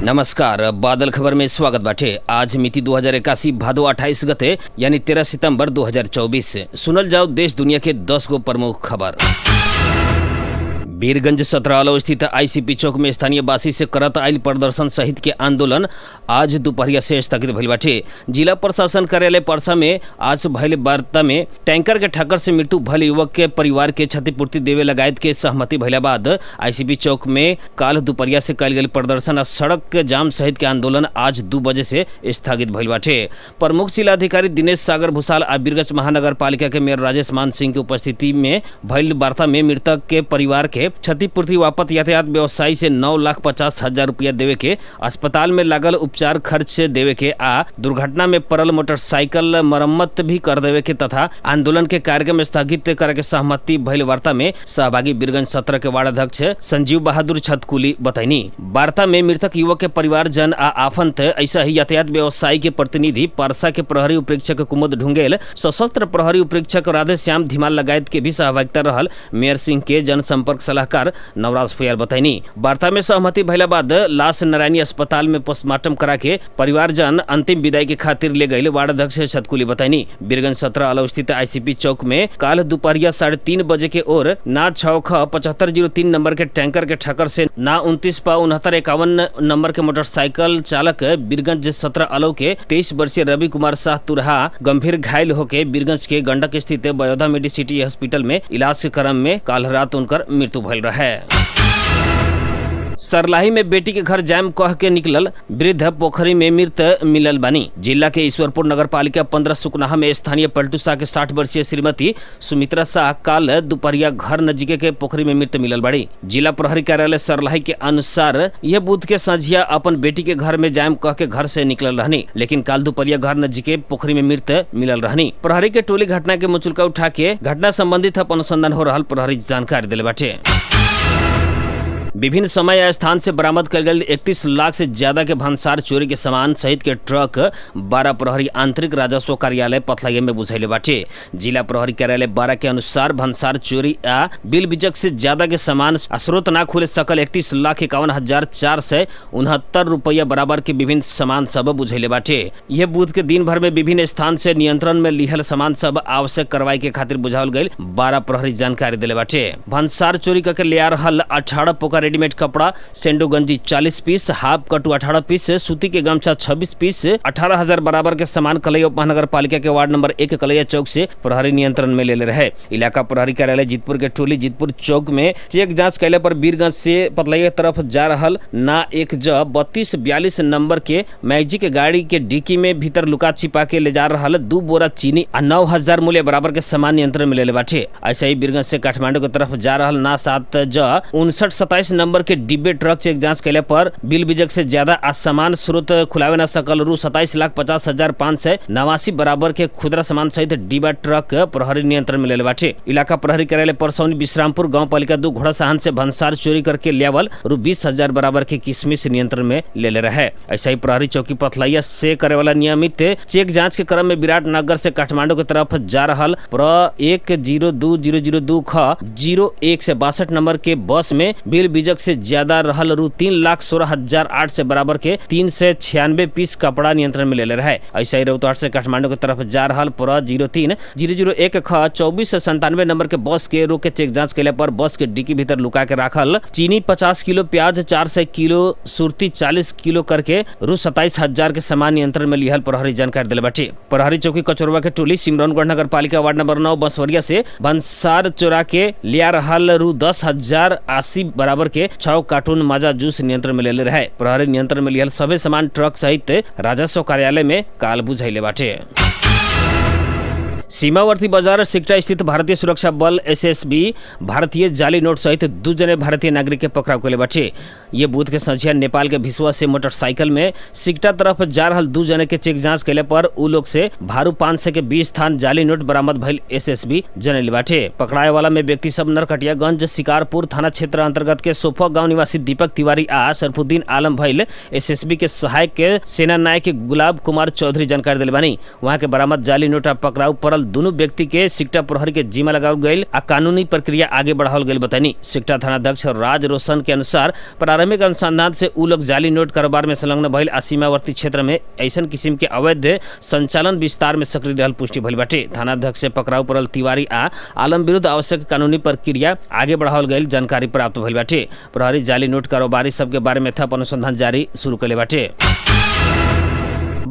नमस्कार, बादल खबर में स्वागत बाटे। आज मिति 2081 भादो 28 गते यानी 13 सितंबर 2024। सुनल जाओ देश दुनिया के 10 गो प्रमुख खबर। वीरगंज सतरालो स्थित आईसीपी चौक में स्थानीय वासी से करत आयल प्रदर्शन सहित के आंदोलन आज दोपहरिया से स्थगित भइल बाटे। जिला प्रशासन कार्यालय परसा में आज भइल वार्ता में टैंकर के ठक्कर से मृत्यु भइल युवक के परिवार के क्षतिपूर्ति देवे लगायत के सहमति भइला बाद आईसीपी चौक में काल दोपहरिया से कल गई प्रदर्शन और सड़क के जाम सहित के आंदोलन आज 2 बजे से स्थगित भइल बाटे। प्रमुख जिलाधिकारी दिनेश सागर भूषाल आ वीरगंज महानगर पालिका के मेयर राजेश मान सिंह की उपस्थिति में भइल वार्ता में मृतक के परिवार के क्षतिपूर्ति वापत यातायात व्यवसायी से 9,50,000 रुपया देवे के, अस्पताल में लागल उपचार खर्च से देवे के आ दुर्घटना में पड़ल मोटरसाइकिल मरम्मत भी कर देवे के तथा आंदोलन के कार्यक्रम स्थगित करे के सहमति भइल वार्ता में सहभागी वीरगंज 17 के वार्ड अध्यक्ष संजीव बहादुर छतकुली बताइनी। वार्ता में मृतक युवक के परिवार जन आ आफंत ऐसा ही यातायात व्यवसायी के प्रतिनिधि परसा के प्रहरी उपरीक्षक कुमुद ढुंगेल, सशस्त्र प्रहरी उपरीक्षक राधे श्याम धीमाल लगायत के भी सहभागिता रहल। मेयर सिंह के जनसंपर्क सलाहकार नवराज फुयाल बताइनी। वार्ता में सहमति भइला बाद लाश नारायणी अस्पताल में पोस्टमार्टम करा के परिवारजन अंतिम विदाई के खातिर ले गए। वार्ड अध्यक्ष छतकुली बताइनी। वीरगंज 17 अलौ स्थित आईसीपी चौक में काल दोपहरिया 3:30 बजे के ओर ना 6ख7503 नंबर के टैंकर के ठक्कर से ना 29प6951 नंबर के मोटरसाइकिल चालक वीरगंज 17 अलौ के 23 वर्षीय रवि कुमार शाह तुरहा गंभीर घायल होके वीरगंज के गंडक स्थित बयोधा मेडिसिटी अस्पताल में इलाज के क्रम में काल रात उनकर मृत्यु भइल रहे। सरलाही में बेटी के घर जाम कह के निकलल वृद्ध पोखरी में मृत मिलल बानी। जिला के ईश्वरपुर नगर पालिका 15 सुकनाहा में स्थानीय पलटू शाह के 60 वर्षीय श्रीमती सुमित्रा शाह काल दोपहरिया घर नजीके के पोखरी में मृत मिलल बाड़ी। जिला प्रहरी कार्यालय सरलाही के अनुसार यह बुध के संझिया अपन बेटी के घर में जाम कह के घर से निकलल रहनी, लेकिन काल दोपहरिया घर नजीके पोखरी में मृत मिलल रहनी। प्रहरी के टोली घटना के मुचुलका उठा के घटना संबंधित अनुसंधान हो रहा प्रहरी जानकारी दिले बाटे। विभिन्न समय या स्थान से बरामद कर गए 31 लाख से ज्यादा के भंसार चोरी के सामान सहित के ट्रक 12 प्रहरी आंतरिक राजस्व कार्यालय पथलैया में बुझैले बाटे। जिला प्रहरी कार्यालय 12 के अनुसार भंसार चोरी आ बिल बिजक से ज्यादा के सामान स्रोत ना खुले सकल 31,51,469 रुपया बराबर के विभिन्न सामान सब बुझैले बाटे। यह बुध के दिन भर में विभिन्न स्थान से नियंत्रण में लिहल सामान सब आवश्यक कार्रवाई के खातिर बुझावल गई 12 प्रहरी जानकारी दिले बाटे। भंसार चोरी करके ले आ रहल 18 पोका रेडीमेड कपड़ा सेंडो गंजी 40 पीस, हाफ कटु 18 पीस, सूती के गमछा 26 पीस, 18,000 बराबर के सामान कलैया महानगर पालिका के वार्ड नंबर 1 कलैया चौक से प्रहरी नियंत्रण में ले रहे। इलाका प्रहरी कार्यालय जीतपुर के टोली जीतपुर चौक में चेक जांच कैले पर वीरगंज से पतलैया तरफ जा रहल ना 1J3242 नंबर के मैजिक के गाड़ी के डिक्की में भीतर लुका छिपा के ले जा रहल 2 बोरा चीनी आ 9,000 मूल्य बराबर के सामान नियंत्रण में ले बाटे। ऐसे ही वीरगंज से काठमांडू की तरफ जा रहल ना 7J5927 नंबर के डिब्बे ट्रक चेक जांच कैले पर बिल बिजक से ज्यादा आ सामान स्रोत खुलावे न सकल रु 27,50,589 बराबर के खुदरा सामान सहित डिब्बा ट्रक प्रहरी नियंत्रण में ले बाटे। इलाका प्रहरी कार्यालय परसौनी विश्रामपुर गांव पालिका 2 घोड़ा साहन से भंसार चोरी करके लेवल रु 20,000 बराबर के किशमिश नियंत्रण में ले रहे। ऐसा ही प्रहरी चौकी पथलैया से करे वाला नियमित चेक जांच के क्रम में विराटनगर से काठमांडू की तरफ जा रहल 1020002 से 62 नंबर के बस में बिल बिजक से ज्यादा रहल रु 3,16,008 से बराबर के 396 पीस कपड़ा नियंत्रण में ले रहे। ऐसा ही रौतहट से काठमांडू की तरफ जा रहल 03-001 नंबर के बस के रोक के चेक जांच कैले पर बस के डिक्की भीतर लुका के राखल चीनी 50 किलो, प्याज 400 किलो, सुरती 40 किलो करके रु 27,000 के सामान नियंत्रण में लिहल प्रहरी जानकारी दिले बाटे। प्रहरी चौकी कचोरवा के टोली सिमरौनगढ़ नगर पालिका वार्ड नंबर 9 बसवरिया से भंसार चोरा के लिया रहल रु 10,080 बराबर के 6 कार्टून माजा जूस नियंत्रण में ले रहे। प्रहरी नियंत्रण में लिहल सभी सामान ट्रक सहित राजस्व कार्यालय में काल बुझैले बाटे। सीमावर्ती बाजार सिकटा स्थित भारतीय सुरक्षा बल एसएसबी भारतीय जाली नोट सहित 2 जने भारतीय नागरिक के पकड़ाव कैले बाटे। ये बुध के संझिया नेपाल के भिसुआ से मोटरसाइकिल में सिकटा तरफ जा रहल 2 जने के चेक जांच कैले पर उ लोग से भारू 500 के 20 थान जाली नोट बरामद भइल एसएसबी जनैले बाटे। पकड़ाए वाला में व्यक्ति सब नरकटियागंज शिकारपुर थाना क्षेत्र अंतर्गत के सोफा गांव निवासी दीपक तिवारी आ सरफुद्दीन आलम भइल। एसएसबी के सहायक के सेना नायक गुलाब कुमार चौधरी जानकारी दिले बानी। वहां के बरामद जाली नोट पकड़ाऊ परल रहल दोनों व्यक्ति के सिकटा प्रहरी के जिम्मा लगाओल गई आ कानूनी प्रक्रिया आगे बढ़ाओल गई बतानी। सिकटा थानाध्यक्ष राज रोशन के अनुसार प्रारंभिक अनुसंधान से उ लोग जाली नोट कारोबार में संलग्न भइल आ सीमावर्ती क्षेत्र में ऐसन किस्म के अवैध संचालन विस्तार में सक्रिय रहल पुष्टि भइल बाटे। थानाध्यक्ष से पकड़ाऊ पड़ल तिवारी आ आलम विरुद्ध आवश्यक कानूनी प्रक्रिया आगे बढ़ाओल गई जानकारी प्राप्त भइल बाटे। प्रहरी जाली नोट कारोबारी सबके बारे में थप अनुसंधान जारी शुरू कले बाटे।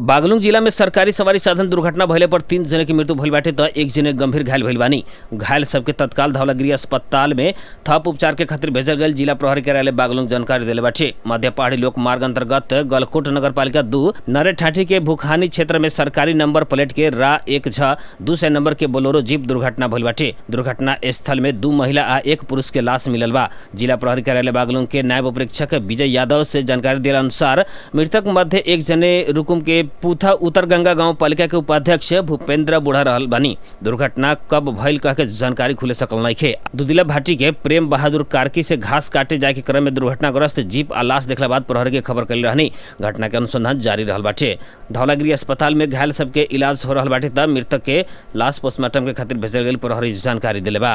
बागलुङ जिला में सरकारी सवारी साधन दुर्घटना भइले पर 3 जने की मृत्यु भइल बाटे त 1 जने गंभीर घायल भइल बानी। घायल सबके तत्काल धौलागिरी अस्पताल में थप उपचार के खातिर भेजल गई। जिला प्रहरी कार्यालय बागलुङ जानकारी देले बाटे। मध्य पहाड़ी लोक मार्ग अंतर्गत गलकोट नगरपालिका 2 नरे ठाठी के भुखानी क्षेत्र में सरकारी नंबर प्लेट के रा 1J200 नंबर के बोलेरो जीप दुर्घटना भइल बाटे। दुर्घटना स्थल में 2 महिला आ 1 पुरुष के लाश मिलल बा। जिला प्रहरी कार्यालय बागलुङ के नायब उपरीक्षक विजय यादव से जानकारी देला अनुसार मृतक मध्य 1 जने रुकुम के पूथा उत्तर गंगा गांव पालिका के उपाध्यक्ष भूपेंद्र बुढ़ा रहल बानी। दुर्घटना कब भइल कह के जानकारी खुले सकल नइखे। दुदिला भाटी के प्रेम बहादुर कार्की से घास काटे जाए के क्रम में दुर्घटनाग्रस्त जीप आ लाश देखला बाद प्रहरी के खबर कइल रहनी। घटना के अनुसंधान जारी रहल बाटे। धौलागिरी अस्पताल में घायल सबके इलाज हो रहल बाटे त मृतक के लाश पोस्टमार्टम के खातिर भेजल गेल प्रहरी जानकारी देले बा।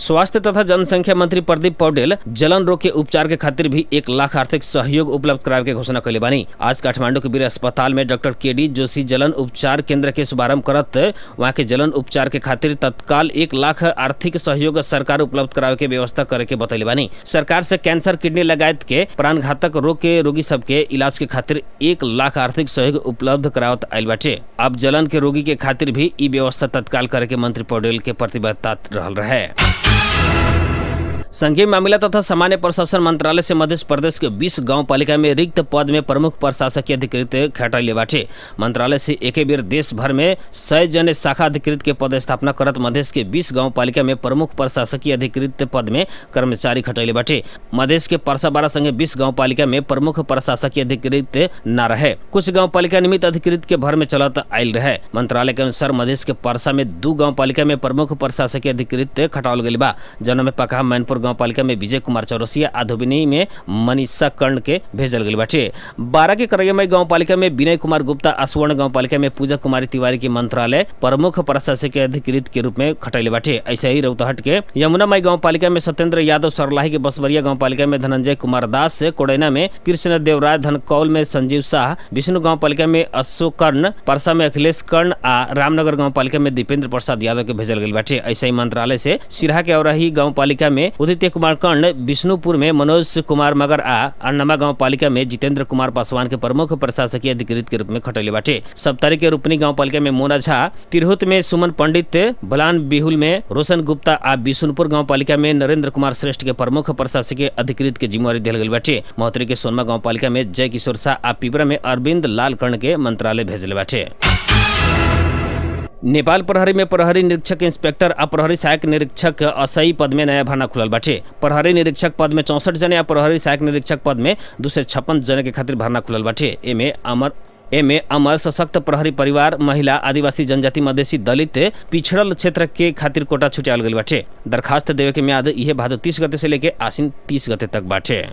स्वास्थ्य तथा जनसंख्या मंत्री प्रदीप पौडेल जलन रोग के उपचार के खातिर भी 1 लाख आर्थिक सहयोग उपलब्ध करावे के घोषणा कैले बानी। आज काठमांडू के वीर अस्पताल में डॉक्टर केडी जोशी जलन उपचार केंद्र के शुभारंभ करत वहां के जलन उपचार के खातिर तत्काल 1 लाख आर्थिक सहयोग सरकार उपलब्ध करावे के व्यवस्था करे के बतैले बानी। सरकार से कैंसर, किडनी लगायत के प्राणघातक रोग के रोगी सबके इलाज के खातिर 1 लाख आर्थिक सहयोग उपलब्ध करावत आइल बाटे। अब जलन के रोगी के खातिर भी ई व्यवस्था तत्काल करे के मंत्री पौडेल के प्रतिबद्धता रहल रहे। संघीय मामला तथा सामान्य प्रशासन मंत्रालय से मध्य प्रदेश के 20 गांव पालिका में रिक्त पद में प्रमुख प्रशासकीय अधिकृत खटाइले बाटे। मंत्रालय से एके बेर देश भर में 100 जने शाखा अधिकृत के पद स्थापना करत मधेश के 20 गांव पालिका में प्रमुख प्रशासकीय अधिकृत पद में कर्मचारी खटाइले बाटे। मधेश के परसा बारा संगे 20 गांव पालिका में प्रमुख प्रशासकीय अधिकृत न रहे। कुछ गांव पालिका निमित्त अधिकृत के भर में चलत आयल रहे। मंत्रालय के अनुसार मधेश के परसा में 2 गांव पालिका में प्रमुख प्रशासकीय अधिकृत खटावल गइल बा। जौना में पकहा मैनपुर गांव पालिका में विजय कुमार चौरसिया, आधुबिनी में मनीषा कर्ण के भेजल गई बाटे। 12 के करैयामई गांव पालिका में विनय कुमार गुप्ता, आसवर्ण गांव पालिका में पूजा कुमारी तिवारी के मंत्रालय प्रमुख प्रशासकीय अधिकृत के रूप में खटैले बाटे। ऐसे ही रौतहट के यमुनामई गांव पालिका में सत्येंद्र यादव, सरलाही के बसवरिया गांव पालिका में धनंजय कुमार दास, कोड़ैना में कृष्ण देवराय, धनकौल में संजीव शाह, विष्णु गांव पालिका में अशोक कर्ण, परसा में अखिलेश कर्ण आ रामनगर गांव पालिका में दीपेंद्र प्रसाद यादव के भेजल गई बाटे। ऐसे ही मंत्रालय से सिरहा के औरही गांव पालिका में उदित्य कुमार कर्ण, विष्णुपुर में मनोज कुमार मगर आ अन्नमा गांव पालिका में जितेंद्र कुमार पासवान के प्रमुख प्रशासकीय अधिकृत के रूप में खटैले बाटे। सप्तारी के रूपनी गांव पालिका में मोना झा, तिरहुत में सुमन पंडित, बलान बिहुल में रोशन गुप्ता आ बिशुनपुर गांव पालिका में नरेंद्र कुमार श्रेष्ठ के प्रमुख प्रशासकीय अधिकृत के जिम्मेवारी दिल गई बाटे। महोत्तरी के सोनमा गांव पालिका में जय किशोर शाह आ पिपरा में अरविंद लाल कर्ण के मंत्रालय भेजले बाटे। नेपाल प्रहरी में प्रहरी निरीक्षक, इंस्पेक्टर आ प्रहरी सहायक निरीक्षक 80 पद में नया भर्ना खुलल बाटे। प्रहरी निरीक्षक पद में 64 जने आ प्रहरी सहायक निरीक्षक पद में 256 जने के खातिर भर्ना खुलल बाटे। एमे अमर सशक्त प्रहरी परिवार, महिला, आदिवासी, जनजाति, मधेसी, दलित, पिछड़ल क्षेत्र के खातिर कोटा छुटावल गइल बाटे। दरखास्त देवे के मियाद इहे भादो 30 गते से लेके आसिन 30 गते तक बाटे।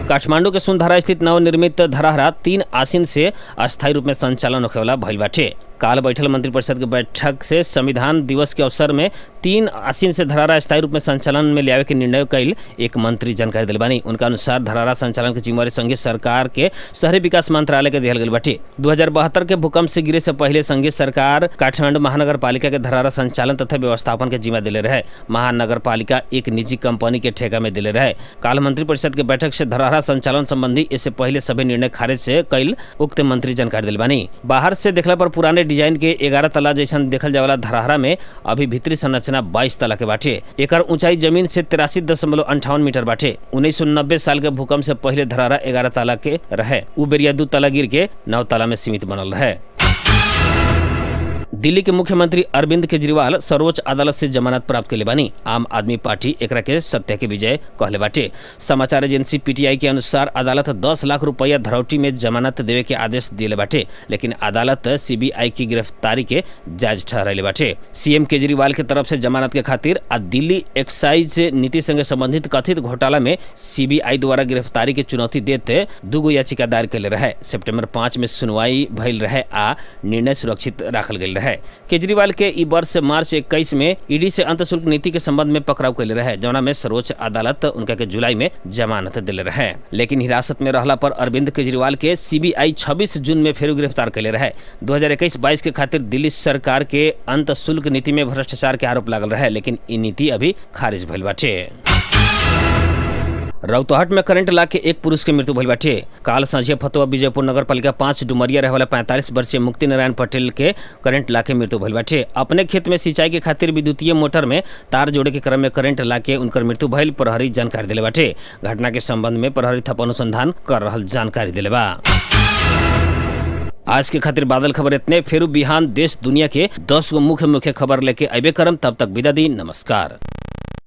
काठमांडू के सुनधारा स्थित नवनिर्मित धराहरा 3 आसिन से अस्थायी रूप में संचालन होखेवाला भइल बाटे। काल बैठल मंत्रिपरिषद के बैठक से संविधान दिवस के अवसर में 3 आसिन से धरारा स्थायी रूप में संचालन में लियावे के निर्णय कइल एक मंत्री जानकारी दिल बानी। उनका अनुसार धरारा संचालन के जिम्मेवारी संघीय सरकार के शहरी विकास मंत्रालय के दिहल गइल बाटे। 2072 के भूकंप से गिरे से पहले संघीय सरकार काठमांडू महानगर पालिका के धरारा संचालन तथा व्यवस्थापन के जिम्मा दिले रहे। महानगर पालिका एक निजी कंपनी के ठेका में दिले रहे। काल मंत्रिपरिषद के बैठक से धरारा संचालन संबंधी इससे पहले सभी निर्णय खारिज से कइल उक्त मंत्री जानकारी दिल बानी। बाहर से देखला पर पुराने डिजाइन के 11 तला जैसन देखल जावला धराहरा में अभी भीतरी संरचना 22 तला के बाटे। एकर ऊंचाई जमीन से 83.58 मीटर बाटे। 1990 साल के भूकंप से पहले धराहरा 11 तला के रहे। उ बेरिया 2 तला गिर के 9 तला में सीमित बनल रहे। दिल्ली के मुख्यमंत्री अरविंद केजरीवाल सर्वोच्च अदालत से जमानत प्राप्त कैले बानी। आम आदमी पार्टी एकरा के सत्य के विजय कहले बाटे। समाचार एजेंसी पीटीआई के अनुसार अदालत 10 लाख रुपया धरौटी में जमानत देवे के आदेश दिले बाटे, लेकिन अदालत सीबीआई की गिरफ्तारी के जायज ठहराइले बाटे। सीएम केजरीवाल के तरफ से जमानत के खातिर आ दिल्ली एक्साइज नीति संगे संबंधित कथित घोटाला में सीबीआई द्वारा गिरफ्तारी के चुनौती देते दूगो याचिका दायर कैले रहे। सितंबर 5 में सुनवाई भइल रहे आ निर्णय सुरक्षित राखल गेल रहे। केजरीवाल के ई वर्ष मार्च 21 में ईडी से अंतशुल्क नीति के संबंध में पकड़ाव कैले रहे, जौना में सर्वोच्च अदालत उनका के जुलाई में जमानत दिले रहे। लेकिन हिरासत में रहला पर अरविंद केजरीवाल के सीबीआई 26 जून में फिर गिरफ्तार कैले रहे। 2021-22 के खातिर दिल्ली सरकार के अंतशुल्क नीति में भ्रष्टाचार के आरोप लागल रहे, लेकिन ई नीति अभी खारिज भइल बाटे। रौतहट में करंट लाके एक पुरुष के मृत्यु भइल बाटे। काल सांझे फतुहा विजयपुर नगर पालिका 5 डुमरिया रहे वाला 45 वर्षीय मुक्ति नारायण पटेल के करंट लाके मृत्यु भइल बाटे। अपने खेत में सिंचाई के खातिर विद्युतीय मोटर में तार जोड़े के क्रम में करंट लाके उनकर मृत्यु भइल प्रहरी जानकारी दिले बाटे। घटना के संबंध में प्रहरी थप अनुसंधान कर रहल जानकारी दिले बा। आज के खातिर बादल खबर इतने। फिर बिहान देश दुनिया के 10 गो मुख्य खबर लेके अबे करम। तब तक विदा दी। नमस्कार।